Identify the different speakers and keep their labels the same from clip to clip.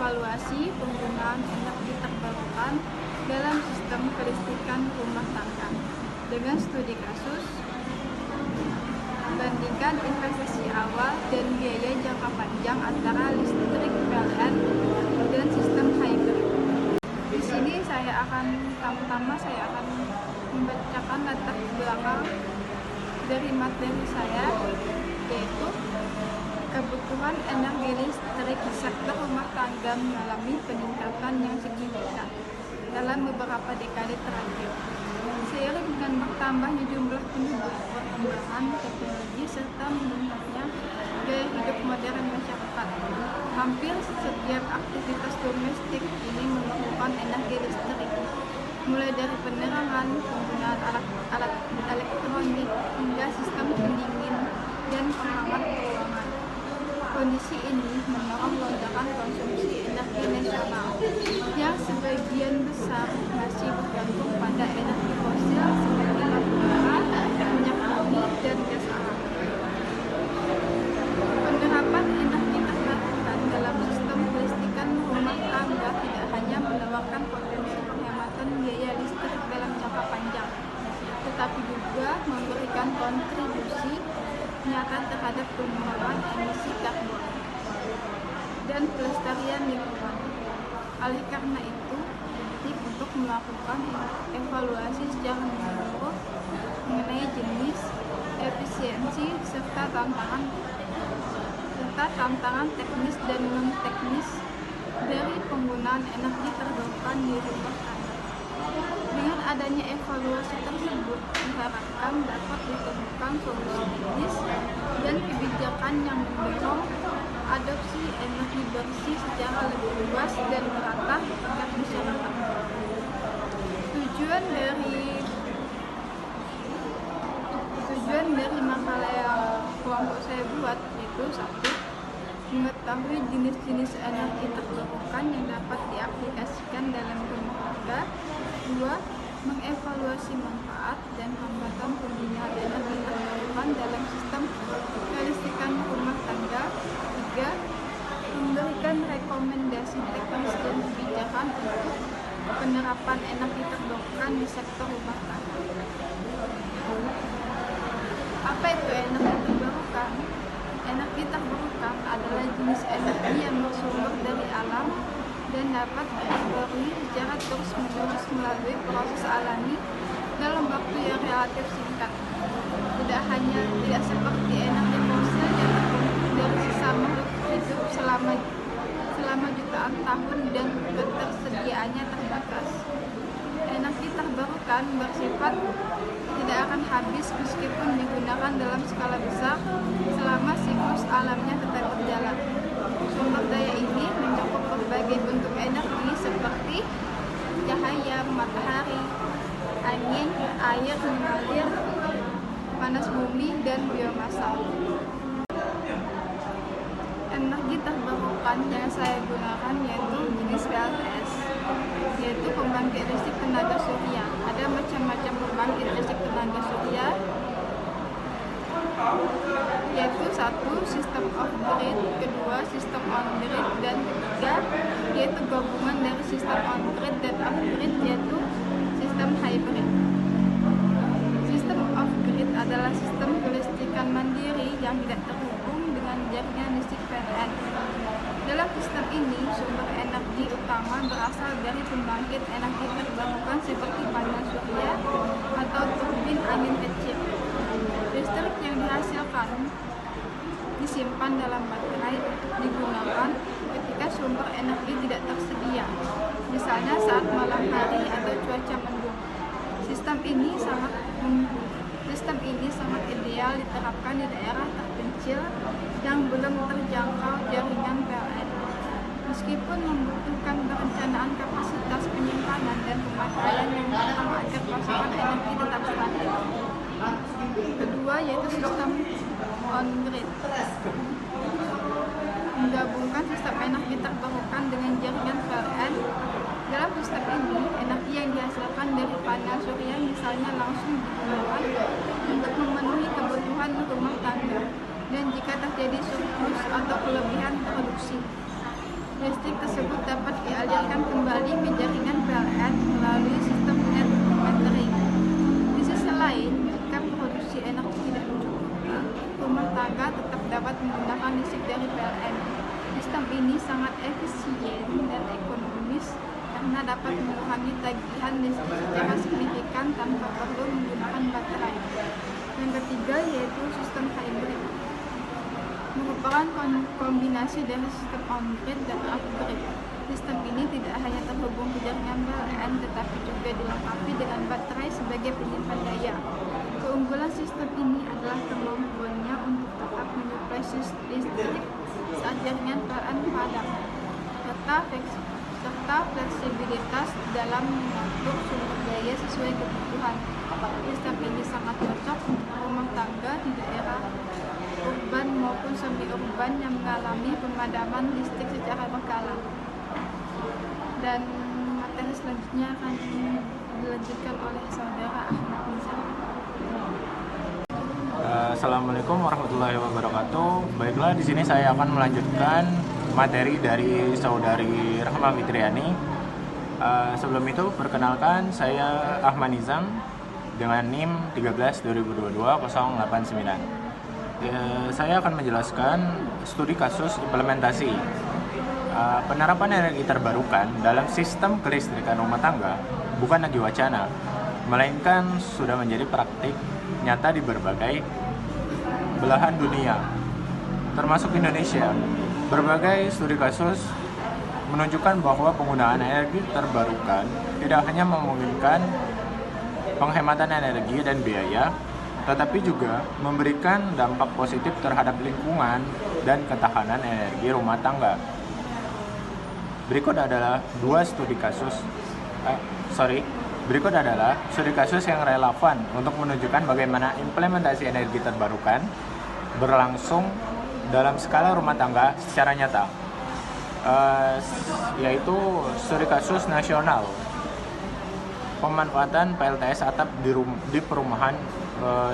Speaker 1: mengevaluasi penggunaan energi terbarukan dalam sistem kelistrikan rumah tangga dengan studi kasus, bandingkan investasi awal dan biaya jangka panjang antara listrik PLN dan sistem hybrid. Di sini pertama saya akan membacakan latar belakang dari materi saya, yaitu kebutuhan energi listrik di sektor rumah tangga mengalami peningkatan yang signifikan dalam beberapa dekade terakhir. Seiring dengan bertambahnya jumlah penduduk, perkembangan teknologi, serta meningkatnya gaya hidup modern masyarakat, hampir setiap aktivitas domestik ini memerlukan energi listrik, mulai dari penerangan, penggunaan alat elektronik, hingga sistem pendingin dan penghangat ruangan. Kondisi ini mendorong lonjakan konsumsi energi nasional yang sebagian besar masih bergantung pada energi fosil seperti batu bara, minyak bumi, dan gas alam. Penerapan energi terbarukan dalam sistem kelistrikan rumah tangga tidak hanya menawarkan potensi penghematan biaya listrik dalam jangka panjang, tetapi juga memberikan kontribusi nyata terhadap pengurangan emisi karbon dan pelestarian lingkungan. Oleh karena itu, penting untuk melakukan evaluasi secara menyeluruh mengenai jenis, efisiensi, serta tantangan teknis dan non-teknis dari penggunaan energi terbarukan di rumah tangga. Dengan adanya evaluasi tersebut, diharapkan dapat ditemukan solusi teknis dan kebijakan yang mendorong adopsi energi bersih secara lebih luas dan merata di tingkat masyarakat. Tujuan dari makalah yang kelompok saya buat yaitu: 1. Mengetahui jenis-jenis energi terbarukan yang dapat diaplikasikan dalam rumah tangga. 2. Mengevaluasi manfaat dan hambatan penggunaan energi terbarukan dalam sistem kelistrikan rumah tangga. 3. Memberikan rekomendasi teknis dan kebijakan untuk penerapan energi terbarukan di sektor rumah tangga. Apa itu energi terbarukan? Energi terbarukan adalah jenis energi yang bersumber dari alam dan dapat diperbarui secara terus-menerus melalui proses alami dalam waktu yang relatif singkat. Tidak seperti energi fosil yang terbentuk dari sisa makhluk hidup selama jutaan tahun dan ketersediaannya terbatas. Energi terbarukan bersifat tidak akan habis meskipun digunakan dalam skala besar selama siklus alamnya tetap berjalan. Sumber daya ini mencakup berbagai bentuk energi seperti cahaya matahari, angin, air mengalir, panas bumi, dan biomasa. Energi terbarukan yang saya gunakan yaitu jenis PLTS, yaitu pembangkit listrik tenaga surya. Ada macam-macam pembangkit listrik tenaga surya, yaitu 1. Sistem off-grid, 2. Sistem on-grid, dan 3. yaitu gabungan dari sistem on-grid dan off-grid, yaitu sistem hybrid. Sistem off-grid adalah sistem kelistrikan mandiri yang tidak terhubung dengan jaringan listrik PLN. Dalam sistem ini, sumber energi utama berasal dari pembangkit energi terbarukan seperti panel surya atau turbin angin kecil. Listrik yang dihasilkan disimpan dalam baterai untuk digunakan ketika sumber energi tidak tersedia, misalnya saat malam hari atau cuaca mendung. Sistem ini sangat ideal diterapkan di daerah terpencil yang belum terjangkau jaringan PLN. Meskipun membutuhkan perencanaan kapasitas penyimpanan dan pemakaian yang matang agar pasokan energi tetap stabil. Kedua, yaitu sistem on-grid, menggabungkan sistem energi terbarukan dengan jaringan PLN. Dalam sistem ini, energi yang dihasilkan dari panel surya misalnya langsung digunakan untuk memenuhi kebutuhan rumah tangga, dan jika terjadi surplus atau kelebihan produksi, Listrik tersebut dapat dialirkan kembali ke jaringan PLN melalui sistem net metering. Di sisi lain, jika produksi energi tidak mencukupi, rumah tangga tetap dapat menggunakan listrik dari PLN. Sistem ini sangat efisien dan ekonomis karena dapat mengurangi tagihan listrik secara signifikan tanpa perlu menggunakan baterai. Yang ketiga yaitu sistem hybrid, merupakan kombinasi dari sistem on-grid dan off-grid. Sistem ini tidak hanya terhubung ke jaringan PLN, tetapi juga dilengkapi dengan baterai sebagai penyimpan daya. Keunggulan sistem ini adalah kemampuannya untuk tetap menyuplai listrik saat jaringan PLN padam, serta fleksibilitas dalam mengatur sumber daya sesuai kebutuhan. Sistem ini sangat cocok untuk rumah tangga di daerah urban maupun semi-urban yang mengalami pemadaman listrik secara berkala. Dan materi selanjutnya akan dilanjutkan oleh saudara Ahmad Nizam.
Speaker 2: Assalamualaikum warahmatullahi wabarakatuh. Baiklah, di sini saya akan melanjutkan materi dari saudari Rahma Fitriani. Sebelum itu, perkenalkan saya Ahmad Nizam dengan NIM 13/2022-089. Saya akan menjelaskan studi kasus implementasi penerapan energi terbarukan dalam sistem kelistrikan rumah tangga bukan lagi wacana, melainkan sudah menjadi praktik nyata di berbagai belahan dunia, termasuk Indonesia. Berbagai studi kasus menunjukkan bahwa penggunaan energi terbarukan tidak hanya memungkinkan penghematan energi dan biaya, tetapi juga memberikan dampak positif terhadap lingkungan dan ketahanan energi rumah tangga. Berikut adalah studi kasus yang relevan untuk menunjukkan bagaimana implementasi energi terbarukan berlangsung dalam skala rumah tangga secara nyata, yaitu studi kasus nasional pemanfaatan PLTS atap di perumahan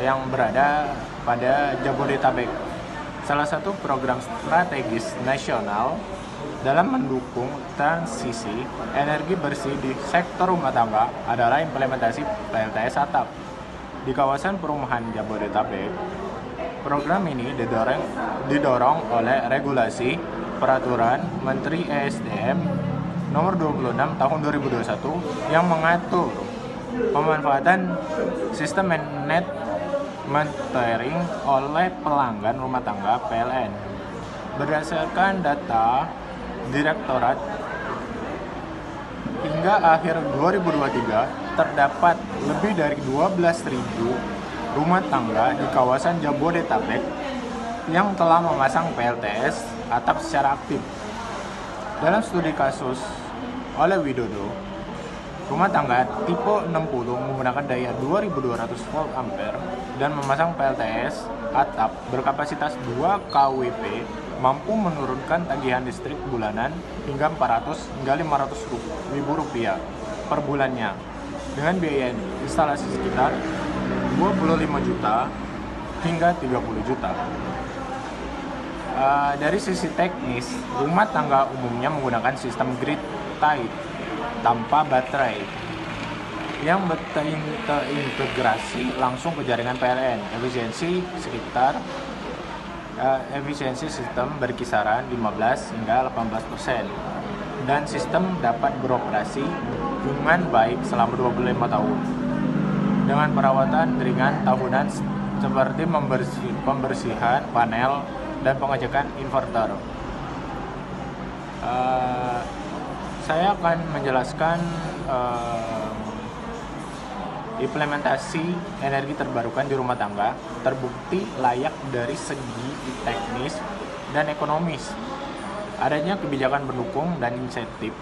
Speaker 2: yang berada pada Jabodetabek. Salah satu program strategis nasional dalam mendukung transisi energi bersih di sektor rumah tangga adalah implementasi PLTS atap di kawasan perumahan Jabodetabek. Program ini didorong oleh regulasi Peraturan Menteri ESDM Nomor 26 Tahun 2021 yang mengatur pemanfaatan sistem net metering oleh pelanggan rumah tangga PLN. Berdasarkan data Direktorat, hingga akhir 2023 terdapat lebih dari 12.000 rumah tangga di kawasan Jabodetabek yang telah memasang PLTS atap secara aktif. Dalam studi kasus oleh Widodo, rumah tangga tipe 60 menggunakan daya 2200 volt ampere dan memasang PLTS atap berkapasitas 2 kWp mampu menurunkan tagihan listrik bulanan hingga 400 hingga 500 ribu rupiah per bulannya dengan biaya instalasi sekitar 25 juta hingga 30 juta. Dari sisi teknis, rumah tangga umumnya menggunakan sistem grid tied tanpa baterai yang terintegrasi langsung ke jaringan PLN. Efisiensi sistem berkisaran 15 hingga 18% dan sistem dapat beroperasi dengan baik selama 25 tahun dengan perawatan ringan tahunan seperti pembersihan panel dan pengecekan inverter. Saya akan menjelaskan implementasi energi terbarukan di rumah tangga terbukti layak dari segi teknis dan ekonomis. Adanya kebijakan pendukung dan insentif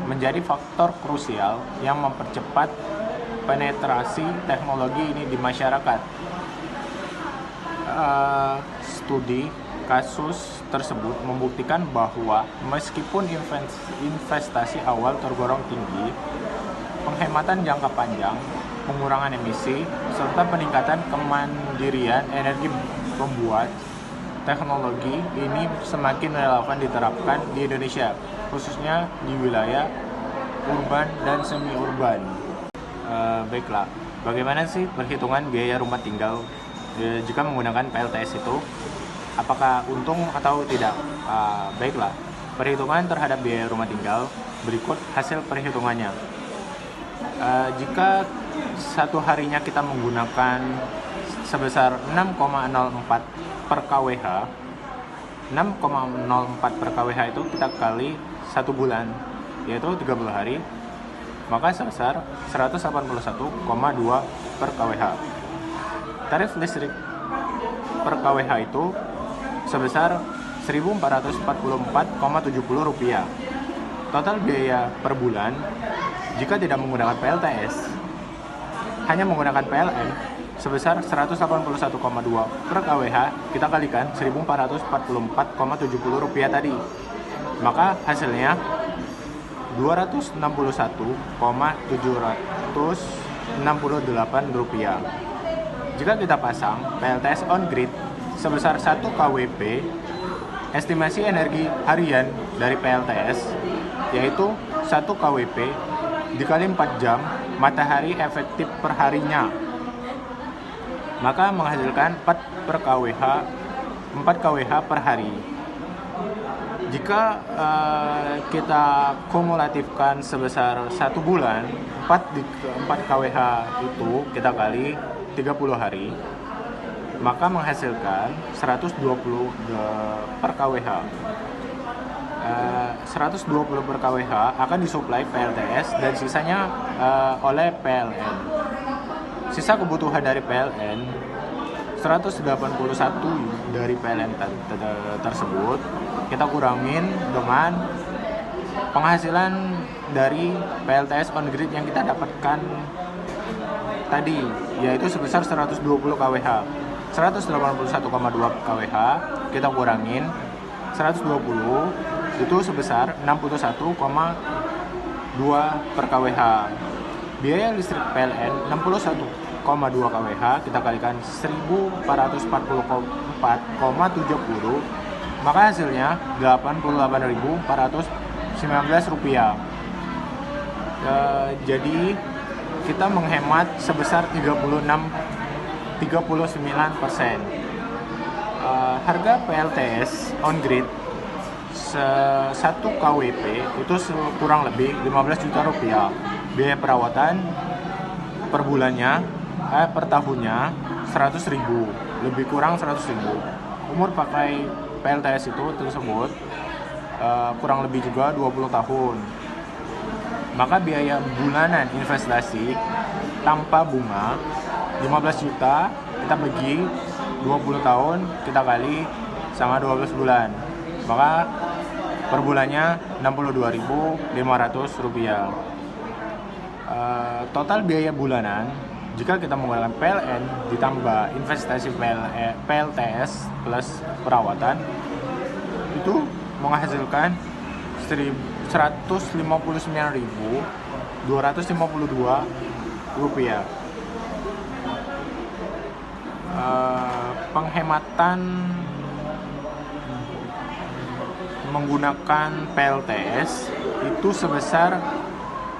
Speaker 2: menjadi faktor krusial yang mempercepat penetrasi teknologi ini di masyarakat. Studi kasus tersebut membuktikan bahwa meskipun investasi awal tergolong tinggi, penghematan jangka panjang, pengurangan emisi, serta peningkatan kemandirian energi membuat teknologi ini semakin relevan diterapkan di Indonesia, khususnya di wilayah urban dan semi-urban. Baiklah, bagaimana sih perhitungan biaya rumah tinggal jika menggunakan PLTS itu? Apakah untung atau tidak? Baiklah, perhitungan terhadap biaya rumah tinggal berikut hasil perhitungannya. Jika satu harinya kita menggunakan sebesar 6,04 per kWh, 6,04 per kWh itu kita kali 1 bulan, yaitu 30 hari, maka sebesar 181,2 per kWh. Tarif listrik per kWh itu sebesar Rp1.444,70. Total biaya per bulan jika tidak menggunakan PLTS, hanya menggunakan PLN, sebesar 181,2 per kWh, kita kalikan Rp1.444,70 tadi. Maka hasilnya Rp261,768. Jika kita pasang PLTS on grid sebesar 1 kWp, estimasi energi harian dari PLTS yaitu 1 kWp dikali 4 jam matahari efektif per harinya, maka menghasilkan 4 kWh per hari. Jika kita kumulatifkan sebesar 1 bulan, 4 kWh itu kita kali 30 hari, maka menghasilkan 120 per kWh. 120 per kWh akan disuplai PLTS dan sisanya oleh PLN. Sisa kebutuhan dari PLN 181 dari PLN tersebut kita kurangin dengan penghasilan dari PLTS on grid yang kita dapatkan tadi, yaitu sebesar 120 kWh. 181,2 kWh kita kurangin 120 itu sebesar 61,2 per kWh. Biaya listrik PLN 61,2 kWh kita kalikan 1.444,70, maka hasilnya Rp88.419. Jadi kita menghemat sebesar 39%. Harga PLTS on grid 1 kWp itu kurang lebih 15 juta rupiah. Biaya perawatan per bulannya per tahunnya 100.000, lebih kurang 100.000. Umur pakai PLTS itu tersebut kurang lebih juga 20 tahun. Maka biaya bulanan investasi tanpa bunga 15 juta kita bagi 20 tahun kita kali sama 12 bulan, maka per bulannya Rp62.500. Total biaya bulanan jika kita menggunakan PLN ditambah investasi PLTS plus perawatan itu menghasilkan Rp159.252. Penghematan menggunakan PLTS itu sebesar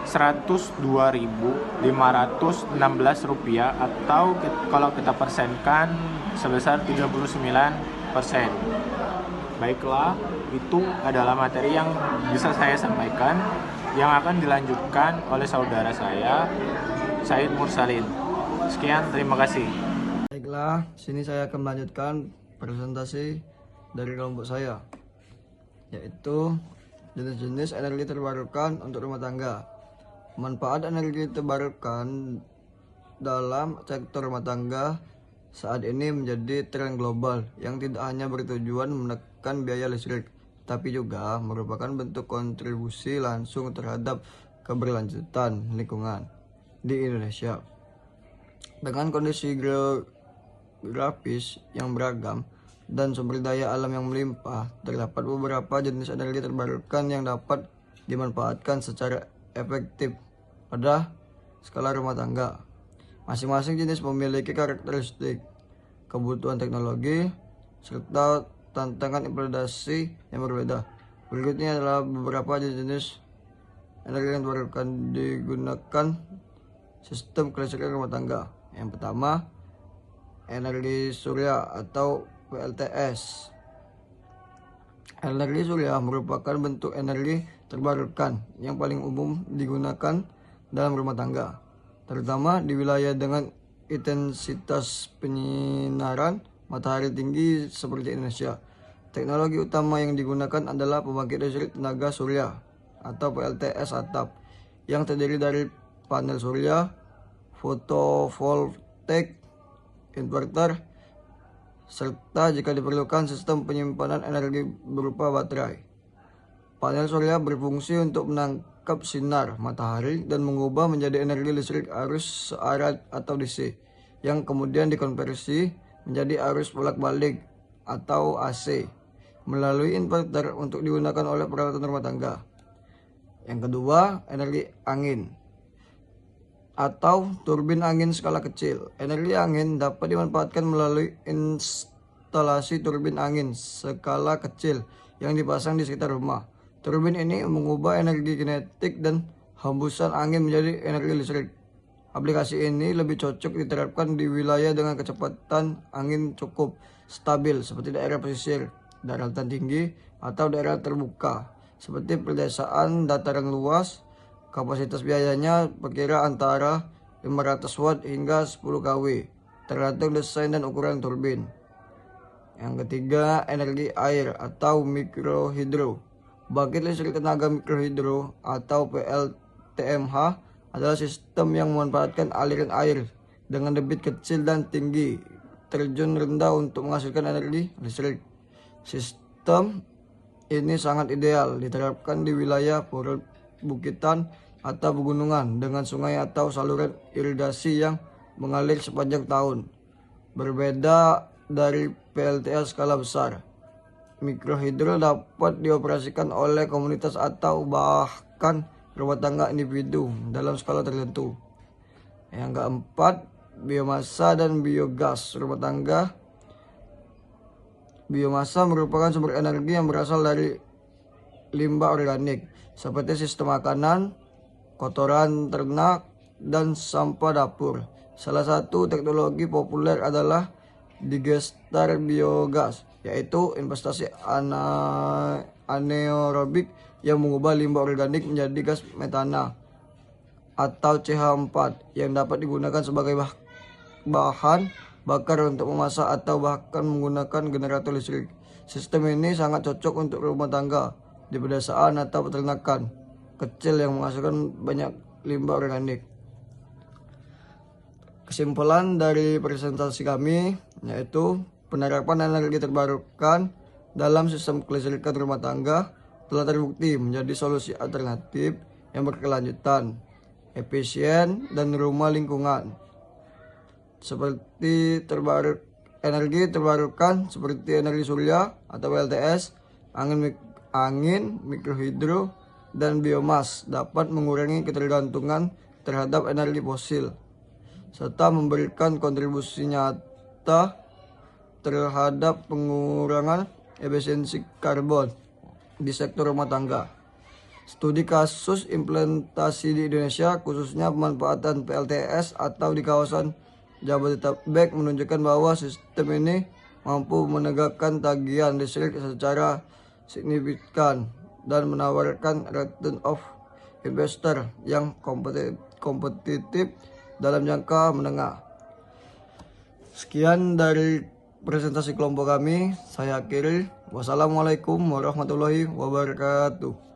Speaker 2: Rp102.516 atau kalau kita persenkan sebesar 39%. Baiklah, itu adalah materi yang bisa saya sampaikan yang akan dilanjutkan oleh saudara saya, Said Mursalin. Sekian, terima kasih.
Speaker 3: Baiklah, sini saya akan melanjutkan presentasi dari kelompok saya, yaitu jenis-jenis energi terbarukan untuk rumah tangga. Manfaat energi terbarukan dalam sektor rumah tangga saat ini menjadi tren global yang tidak hanya bertujuan menekan biaya listrik, tapi juga merupakan bentuk kontribusi langsung terhadap keberlanjutan lingkungan di Indonesia. Dengan kondisi geografis yang beragam dan sumber daya alam yang melimpah, terdapat beberapa jenis energi terbarukan yang dapat dimanfaatkan secara efektif pada skala rumah tangga. Masing-masing jenis memiliki karakteristik, kebutuhan teknologi, serta tantangan implementasi yang berbeda. Berikutnya adalah beberapa jenis energi yang terbarukan digunakan sistem kelistrikan rumah tangga. Yang pertama, energi surya atau PLTS. Energi surya merupakan bentuk energi terbarukan yang paling umum digunakan dalam rumah tangga, terutama di wilayah dengan intensitas penyinaran matahari tinggi seperti Indonesia. Teknologi utama yang digunakan adalah pembangkit listrik tenaga surya atau PLTS atap yang terdiri dari panel surya, fotovoltaik, inverter, serta jika diperlukan sistem penyimpanan energi berupa baterai. Panel surya berfungsi untuk menangkap sinar matahari dan mengubah menjadi energi listrik arus searah atau DC yang kemudian dikonversi menjadi arus bolak-balik atau AC melalui inverter untuk digunakan oleh peralatan rumah tangga. Yang kedua, energi angin atau turbin angin skala kecil. Energi angin dapat dimanfaatkan melalui instalasi turbin angin skala kecil yang dipasang di sekitar rumah. Turbin ini mengubah energi kinetik dan hembusan angin menjadi energi listrik. Aplikasi ini lebih cocok diterapkan di wilayah dengan kecepatan angin cukup stabil seperti daerah pesisir, daratan tinggi, atau daerah terbuka seperti pedesaan dataran luas. Kapasitas biayanya perkira antara 500 watt hingga 10 kW tergantung desain dan ukuran turbin. Yang ketiga, energi air atau mikrohidro. Bangkit listrik tenaga mikrohidro atau PLTMH adalah sistem yang memanfaatkan aliran air dengan debit kecil dan tinggi terjun rendah untuk menghasilkan energi listrik. Sistem ini sangat ideal diterapkan di wilayah perbukitan atau pegunungan dengan sungai atau saluran irigasi yang mengalir sepanjang tahun. Berbeda dari PLTS skala besar, mikrohidro dapat dioperasikan oleh komunitas atau bahkan rumah tangga individu dalam skala tertentu. Yang keempat, biomasa dan biogas rumah tangga. Biomasa merupakan sumber energi yang berasal dari limbah organik seperti sistem makanan, kotoran ternak, dan sampah dapur. Salah satu teknologi populer adalah digester biogas, yaitu investasi anaerobik yang mengubah limbah organik menjadi gas metana atau CH4 yang dapat digunakan sebagai bahan bakar untuk memasak atau bahkan menggunakan generator listrik. Sistem ini sangat cocok untuk rumah tangga di pedesaan atau peternakan kecil yang menghasilkan banyak limbah organik. Kesimpulan dari presentasi kami yaitu penerapan energi terbarukan dalam sistem kelistrikan rumah tangga telah terbukti menjadi solusi alternatif yang berkelanjutan, efisien, dan ramah lingkungan. Seperti energi terbarukan seperti energi surya atau PLTS, angin, mikrohidro, dan biomas dapat mengurangi ketergantungan terhadap energi fosil serta memberikan kontribusi nyata terhadap pengurangan efisiensi karbon di sektor rumah tangga. Studi kasus implementasi di Indonesia, khususnya pemanfaatan PLTS atau di kawasan Jabodetabek, menunjukkan bahwa sistem ini mampu menegakkan tagihan listrik secara signifikan dan menawarkan return of investor yang kompetitif dalam jangka menengah. Sekian dari presentasi kelompok kami. Saya akhiri. Wassalamualaikum warahmatullahi wabarakatuh.